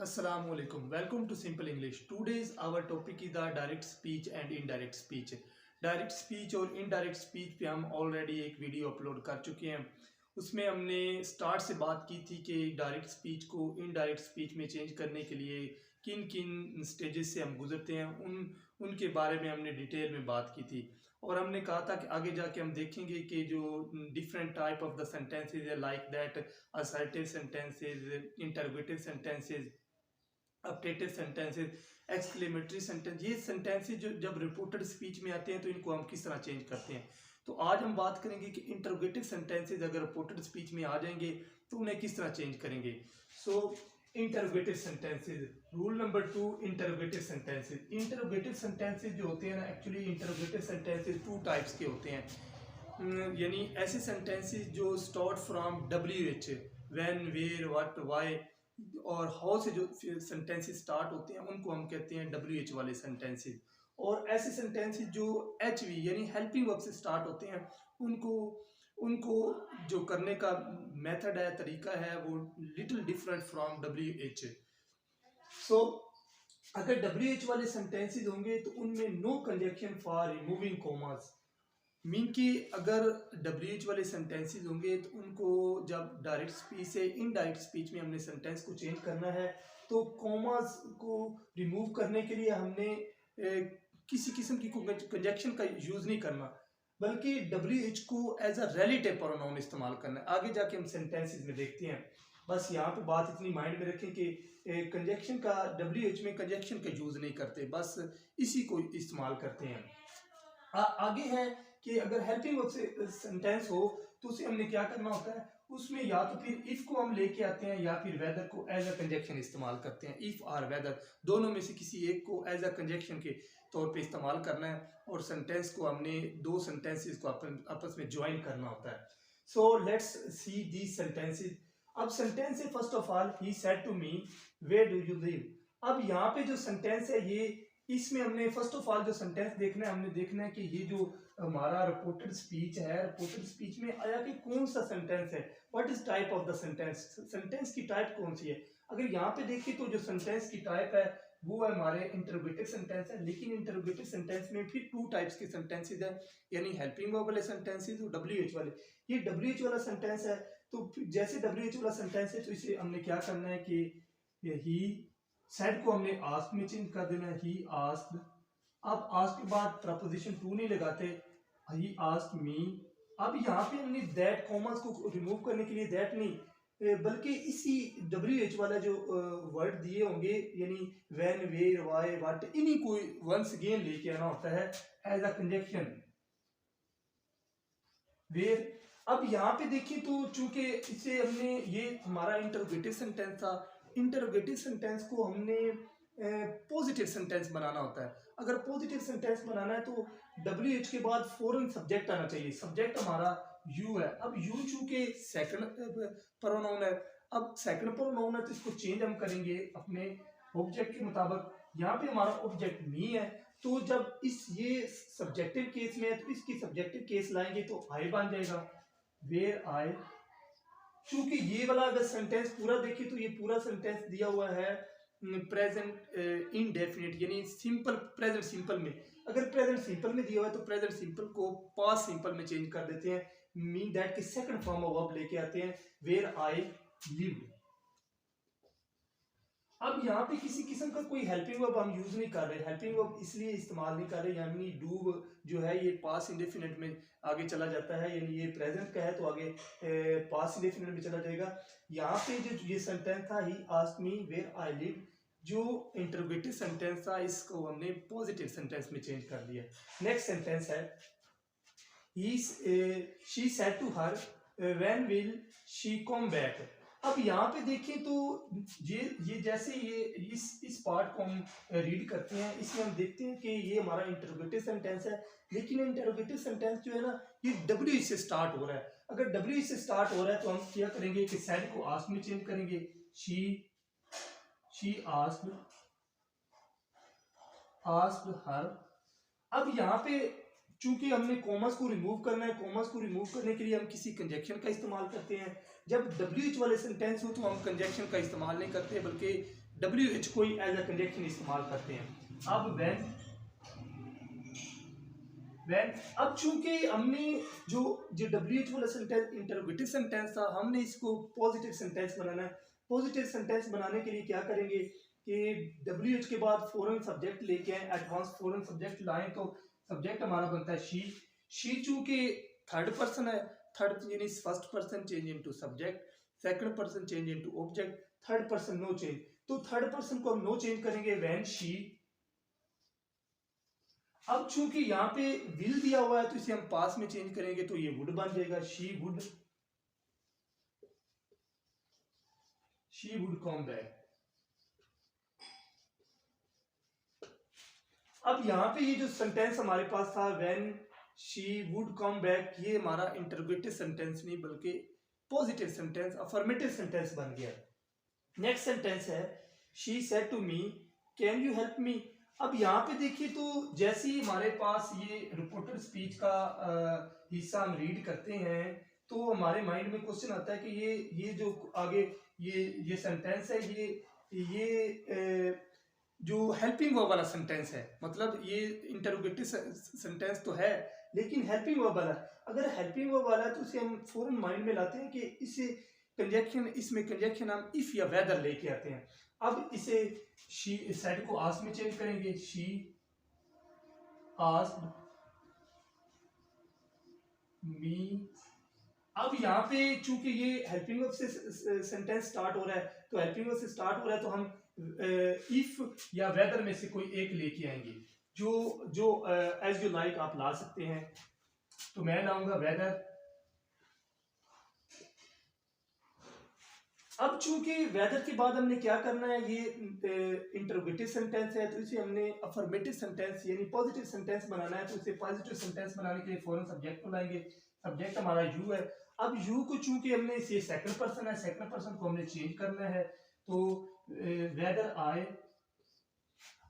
Assalamualaikum. Welcome to Simple English. Today's our topic is the direct speech and indirect speech. Direct speech और indirect speech पे हम already एक video upload कर चुके हैं। उसमें हमने स्टार्ट से बात की थी कि डायरेक्ट स्पीच को इनडायरेक्ट स्पीच में चेंज करने के लिए किन किन स्टेजेस से हम गुजरते हैं, उनके बारे में हमने डिटेल में बात की थी। और हमने कहा था कि आगे जाके हम देखेंगे कि जो different type of the sentences है, like that assertive sentences, interrogative sentences, updated sentences, exclamatory sentence, ये सेंटेंसेज जो जब रिपोर्टेड स्पीच में आते हैं तो इनको हम किस तरह चेंज करते हैं। तो आज हम बात करेंगे कि इंटरोगेटिव सेंटेंसेज अगर रिपोर्टेड स्पीच में आ जाएंगे तो उन्हें किस तरह चेंज करेंगे। So interrogative sentences, rule number 2, interrogative sentences. Interrogative sentences जो होते हैं ना, एक्चुअली इंटरोगेटिव सेंटेंसेज 2 टाइप्स के होते हैं। यानी ऐसे सेंटेंसेज जो start from WH, when, where, what, why और हाउ से जो सेंटेंसेस स्टार्ट होते हैं उनको हम कहते हैं WH वाले सेंटेंसेस। और ऐसे सेंटेंसेस जो HV यानी हेल्पिंग वर्ब से स्टार्ट होते हैं उनको उनको जो करने का मेथड है, तरीका है, वो little different from WH। So अगर WH वाले सेंटेंसेस होंगे तो उनमें no conjunction for removing commas. Mean कि अगर WH वाले सेंटेंसेस होंगे तो उनको जब डायरेक्ट स्पीच से इनडायरेक्ट स्पीच में हमने सेंटेंस को चेंज करना है तो कॉमास को रिमूव करने के लिए हमने किसी किस्म की कंजक्शन का यूज़ नहीं करना, बल्कि WH को एज अ रिलेटिव प्रोनाउन इस्तेमाल करना है। आगे जाके हम सेंटेंसेस में देखते हैं। बस यहाँ पे बात इतनी माइंड में रखें कि कंजक्शन का WH में कंजक्शन का यूज़ नहीं करते, बस इसी को इस्तेमाल करते हैं। आगे है कि अगर हेल्पिंग वर्ब से सेंटेंस हो तो उसे हमने क्या करना होता है, उसमें या तो फिर इफ को हम लेके आते हैं या फिर वेदर को एज अ कंजक्शन इस्तेमाल करते हैं। इफ और वेदर दोनों में से किसी एक को एज अ कंजक्शन के तौर पे इस्तेमाल करना है और सेंटेंस को हमने दो सेंटेंसेस को आपस में ज्वाइन करना होता है। So let's see these sentences. अब सेंटेंस है first of all, he said to me where do you live. अब यहाँ पे जो सेंटेंस है ये, इसमें हमने फर्स्ट ऑफ ऑल जो सेंटेंस देखना है, हमने देखना है कि ये जो हमारा रिपोर्टेड स्पीच है, रिपोर्टेड स्पीच में आया कि कौन सा सेंटेंस है, what is type of the sentence, sentence की टाइप कौन सी है। अगर यहाँ पे देखिए तो जो सेंटेंस की टाइप है वो है हमारे इंटरोगेटिव सेंटेंस है। लेकिन इंटरोगेटिव सेंटेंस में फिर 2 टाइप्स के सेंटेंसेस है, यानी हेल्पिंग वर्ब वाले सेंटेंसेस और WH वाले। ये WH वाला सेंटेंस है तो जैसे WH वाला सेंटेंस है तो इसे हमने क्या करना है कि ही सेड को हमने आस्क में चेंज कर देना है, ही आस्क्ड। अब आस्क के बाद प्रपोजिशन टू नहीं लगाते, ही आस्क्ड मी। अब यहाँ पे हमने दैट कॉमर्स को रिमूव करने के लिए दैट नहीं, बल्कि इसी WH वाला जो वर्ड दिए होंगे यानी व्हेन, वेयर, व्हाई, व्हाट, इन्हीं को वंस अगेन लेके आना होता है एज अ कंजक्शन, वेयर। अब यहाँ पे देखिए तो चूंकि इसे हमने, ये हमारा इंटरोगेटिव सेंटेंस था, इंटरोगेटिव सेंटेंस को हमने पॉजिटिव सेंटेंस बनाना होता है। अगर पॉजिटिव सेंटेंस बनाना है तो WH के बाद फौरन सब्जेक्ट आना चाहिए। सब्जेक्ट हमारा यू है। अब यू चूंकि सेकंड प्रोनाउन है, अब सेकंड प्रोनाउन है तो इसको चेंज हम करेंगे अपने ऑब्जेक्ट के मुताबिक। यहाँ पे हमारा ऑब्जेक्ट मी है, तो जब ये सब्जेक्टिव केस में है तो इसकी सब्जेक्टिव केस लाएंगे तो आई बन जाएगा, वेयर आई। चूंकि ये वाला अगर सेंटेंस पूरा देखें तो ये पूरा सेंटेंस दिया हुआ है प्रेजेंट इनडेफिनिट यानी सिंपल, प्रेजेंट सिंपल में। अगर प्रेजेंट सिंपल में दिया हुआ है तो प्रेजेंट सिंपल को पास्ट सिंपल में चेंज कर देते हैं, मीन दैट के सेकंड फॉर्म ऑफ वर्ब लेके आते हैं, वेयर आई लिव। अब यहाँ पे किसी किस्म का कोई हेल्पिंग वर्ब हम यूज नहीं कर रहे। हेल्पिंग वर्ब इसलिए इस्तेमाल नहीं कर रहे, यानी डू जो है ये पास्ट इंडेफिनिट में आगे चला जाता है, यानी ये प्रेजेंट का है तो आगे पास्ट इंडेफिनिट में चला जाएगा। यहाँ पे जो ये सेंटेंस था, he asked me where I live, जो इंटरोगेटिव सेंटेंस था इसको हमने पॉजिटिव सेंटेंस में चेंज कर दिया। नेक्स्ट सेंटेंस है, she said to her when will she come back. अब यहाँ पे देखें तो ये जैसे ये इस पार्ट को हम रीड करते हैं, इसमें हम देखते हैं कि ये हमारा इंटरोगेटिव सेंटेंस है। लेकिन इंटरोगेटिव सेंटेंस जो है ना, ये WH से स्टार्ट हो रहा है। अगर WH से स्टार्ट हो रहा है तो हम क्या करेंगे कि सेड को आस्क में चेंज करेंगे, शी आस्क्ड हर। अब यहाँ पे चूंकि हमने कॉमर्स को रिमूव करना है, कॉमर्स को रिमूव करने के लिए हम किसी कंजक्शन का इस्तेमाल करते हैं। जब WH वाले सेंटेंस हो तो हम कंजक्शन का इस्तेमाल नहीं करते, बल्कि WH को ही एज अ कंजक्शन इस्तेमाल करते हैं। अब when अब चूंकि हमने जो जो WH वाला सेंटेंस इंटरोगेटिव सेंटेंस था, हमने इसको पॉजिटिव सेंटेंस बनाना है। पॉजिटिव सेंटेंस बनाने के लिए क्या करेंगे कि WH के बाद फॉरेन सब्जेक्ट लेके आए, एडवांस फॉरेन सब्जेक्ट लाएं, तो सब्जेक्ट हमारा बनता है शी चूंकि थर्ड पर्सन है, थर्ड यानी first person change into subject, second person change into object, third person no change. तो थर्ड पर्सन को हम नो चेंज करेंगे व्हेन शी। अब चूंकि यहाँ पे विल दिया हुआ है तो इसे हम पास में चेंज करेंगे तो ये वुड बन जाएगा, शी वुड कम बैक। अब यहाँ पे ये जो सेंटेंस हमारे पास था when she would come back, ये हमारा इंटरोगेटिव सेंटेंस नहीं बल्कि पॉजिटिव सेंटेंस, अफर्मेटिव सेंटेंस बन गया। नेक्स्ट सेंटेंस है she said to me can you help me. अब यहाँ पे देखिए तो जैसे ही हमारे पास ये रिपोर्टेड स्पीच का हिस्सा हम रीड करते हैं तो हमारे माइंड में क्वेश्चन आता है कि ये जो आगे ये सेंटेंस है, ये जो हेल्पिंग वर्ब वाला सेंटेंस है, मतलब ये इंटरोगेटिव सेंटेंस तो है लेकिन हेल्पिंग वर्ब वाला। अगर हेल्पिंग वर्ब वाला है तो उसे हम फौरन माइंड में लाते हैं कि इसमें कंजक्शन हम इफ या वेदर लेके आते हैं। अब इसे शी सेड को आस्क्ड में चेंज करेंगे, शी आस्क्ड मी। अब यहाँ पे चूंकि ये हेल्पिंग वर्ब से सेंटेंस स्टार्ट हो रहा है तो हेल्पिंग वर्ब से स्टार्ट हो रहा है तो हम इफ या वेदर में से कोई एक लेके आएंगे, जो एज यू लाइक आप ला सकते हैं। तो मैं लाऊंगा वेदर। अब चूंकि वेदर के बाद हमने क्या करना है, ये इंटरोगेटिव सेंटेंस है तो इसे हमने अफर्मेटिव सेंटेंस यानी पॉजिटिव सेंटेंस बनाना है। तो इसे पॉजिटिव सेंटेंस बनाने के लिए फौरन सब्जेक्ट को लाएंगे। सब्जेक्ट हमारा यू है। अब यू को चूंकि हमने इसे सेकंड पर्सन है, सेकंड पर्सन को हमने चेंज करना है तो वेदर आए।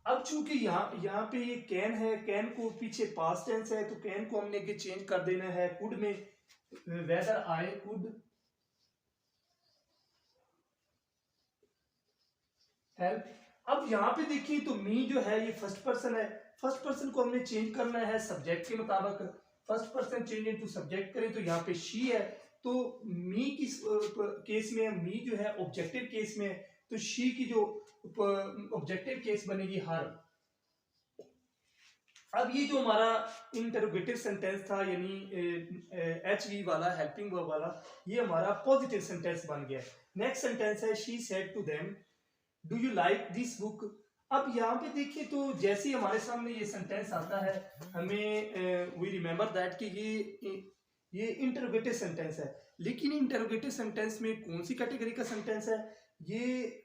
अब चूंकि यहाँ पे ये कैन है, कैन को पीछे पास्ट टेंस है तो कैन को हमने आगे चेंज कर देना है कुड में, वेदर आए कुड हेल्प। अब यहाँ पे देखिए तो मी जो है ये फर्स्ट पर्सन है, फर्स्ट पर्सन को हमने चेंज करना है सब्जेक्ट के मुताबिक। First person change into subject करें तो यहाँ पे शी है, तो मी किस केस में है, मी जो है ऑब्जेक्टिव केस में है तो शी की जो ऑब्जेक्टिव केस बनेगी हर। अब ये जो हमारा इंटरोगेटिव सेंटेंस था यानी HV वाला हेल्पिंग वर्ब वाला, ये हमारा पॉजिटिव सेंटेंस बन गया। नेक्स्ट सेंटेंस है she said to them do you like this book. अब यहाँ पे देखिए तो जैसे ही हमारे सामने ये सेंटेंस आता है हमें वी रिमेम्बर दैट कि ये इंटरोगेटिव सेंटेंस है, लेकिन इंटरोगेटिव सेंटेंस में कौन सी कैटेगरी का सेंटेंस है, ये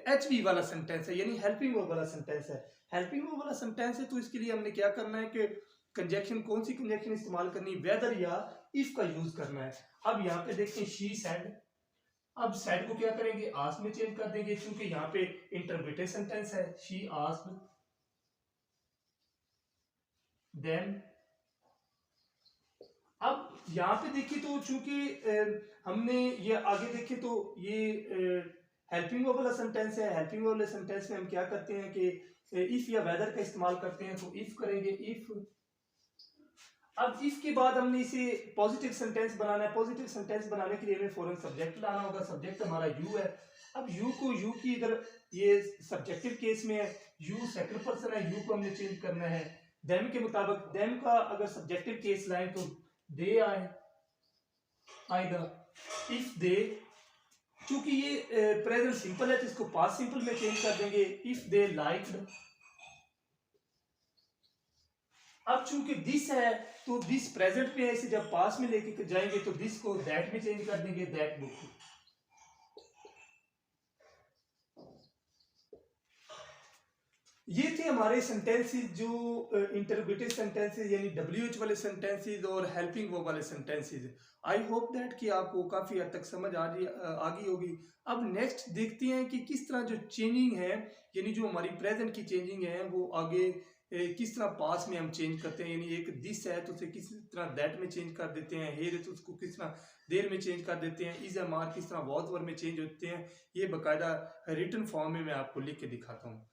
HV वाला सेंटेंस है यानी हेल्पिंग वर्ब वाला सेंटेंस है। हेल्पिंग वर्ब वाला सेंटेंस है तो इसके लिए हमने क्या करना है कि कंजक्शन, कौन सी कंजक्शन इस्तेमाल करनी, वेदर या इफ का यूज करना है। अब यहाँ पे देखते शी सेड। अब सेड को क्या करेंगे, आस्क्ड में चेंज कर देंगे क्योंकि यहाँ पे इंटरोगेटिव सेंटेंस है। She asked then. अब यहाँ पे देखिए तो चूंकि हमने ये आगे देखे तो ये हेल्पिंग वर्ब वाला सेंटेंस है। हेल्पिंग वर्ब वाले सेंटेंस में हम क्या करते हैं कि इफ या वेदर का इस्तेमाल करते हैं, तो इफ करेंगे इफ। अब इफ के बाद हमने इसे पॉजिटिव सेंटेंस बनाना है। पॉजिटिव सेंटेंस बनाने के लिए हमें फौरन सब्जेक्ट लाना होगा। सब्जेक्ट हमारा यू है। अब यू की अगर ये सब्जेक्टिव केस में है, यू सेकंड पर्सन है, यू को हमने चेंज करना है देम के मुताबिक। देम का अगर सब्जेक्टिव केस लाएं तो दे आए आएगा। इफ दे, चूंकि ये प्रेजेंट सिंपल है तो इसको पास्ट सिंपल में चेंज कर देंगे, इफ दे लाइक्ड। अब चूंकि दिस है तो दिस प्रेजेंट में है, इसे जब पास्ट में लेके जाएंगे तो दिस को दैट में चेंज कर देंगे, दैट बुक। ये थे हमारे सेंटेंसेस जो इंटरोगेटिव सेंटेंसेस यानी WH वाले सेंटेंसेस और हेल्पिंग वर्ब वाले सेंटेंसेस। आई होप दैट कि आपको काफ़ी हद तक समझ आ गई होगी। अब नेक्स्ट देखते हैं कि किस तरह जो चेंजिंग है यानी जो हमारी प्रेजेंट की चेंजिंग है वो आगे किस तरह पास में हम चेंज करते हैं, यानी एक दिस है तो उसे किस तरह दैट में चेंज कर देते हैं, हेर है तो उसको किस तरह देर में चेंज कर देते हैं, इज एम आर किस तरह वॉज वर में चेंज होते हैं। ये बाकायदा रिटन फॉर्म में मैं आपको लिख के दिखाता हूँ।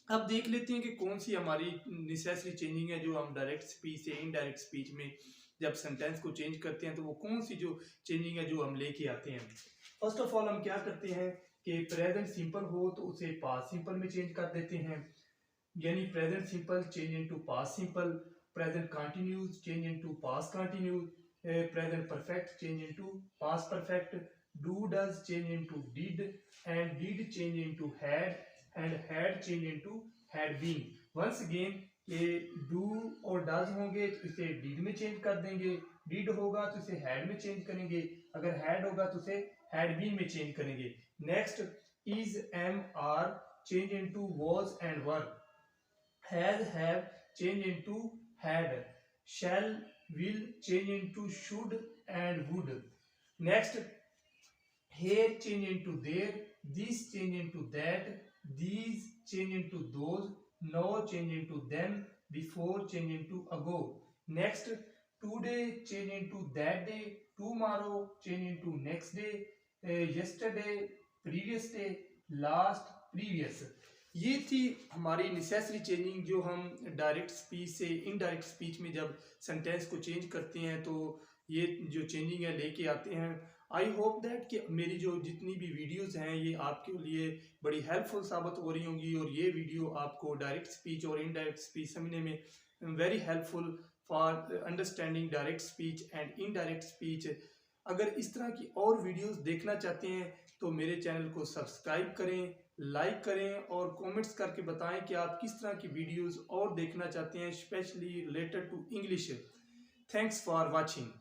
अब देख लेते हैं कि कौन सी हमारी नेसेसरी चेंजिंग है जो हम डायरेक्ट स्पीच से इनडायरेक्ट स्पीच में जब सेंटेंस को चेंज करते हैं तो वो कौन सी जो चेंजिंग है जो हम लेके आते हैं। फर्स्ट ऑफ ऑल हम क्या करते हैं कि प्रेजेंट सिंपल हो तो उसे पास्ट सिंपल में चेंज कर देते हैं, यानी present simple change into past simple, present continuous change into past continuous, present perfect change into past perfect, do does change into did, and did change into had, and had change into had been. Once again ये do और does होंगे तो इसे did में change कर देंगे, did होगा तो इसे हैड में चेंज करेंगे, अगर हैड होगा तो इसे हैड बीन में चेंज करेंगे। Next is am are change into was and were, has have change into had, shall will change into should and would. Next here change into there, this change into that, these change into those, now change into them, before change into ago. Next today change into that day, tomorrow change into next day, yesterday previous day, last previous। ये थी हमारी necessary changing जो हम direct speech से indirect speech में जब sentence को change करते हैं तो ये जो चेंजिंग है लेके आते हैं। आई होप दैट कि मेरी जो जितनी भी वीडियोस हैं ये आपके लिए बड़ी हेल्पफुल साबित हो रही होंगी और ये वीडियो आपको डायरेक्ट स्पीच और इनडायरेक्ट स्पीच समझने में very helpful for understanding direct speech and indirect speech. अगर इस तरह की और वीडियोस देखना चाहते हैं तो मेरे चैनल को सब्सक्राइब करें, लाइक करें और कमेंट्स करके बताएं कि आप किस तरह की वीडियोस और देखना चाहते हैं, specially related to English. Thanks for watching.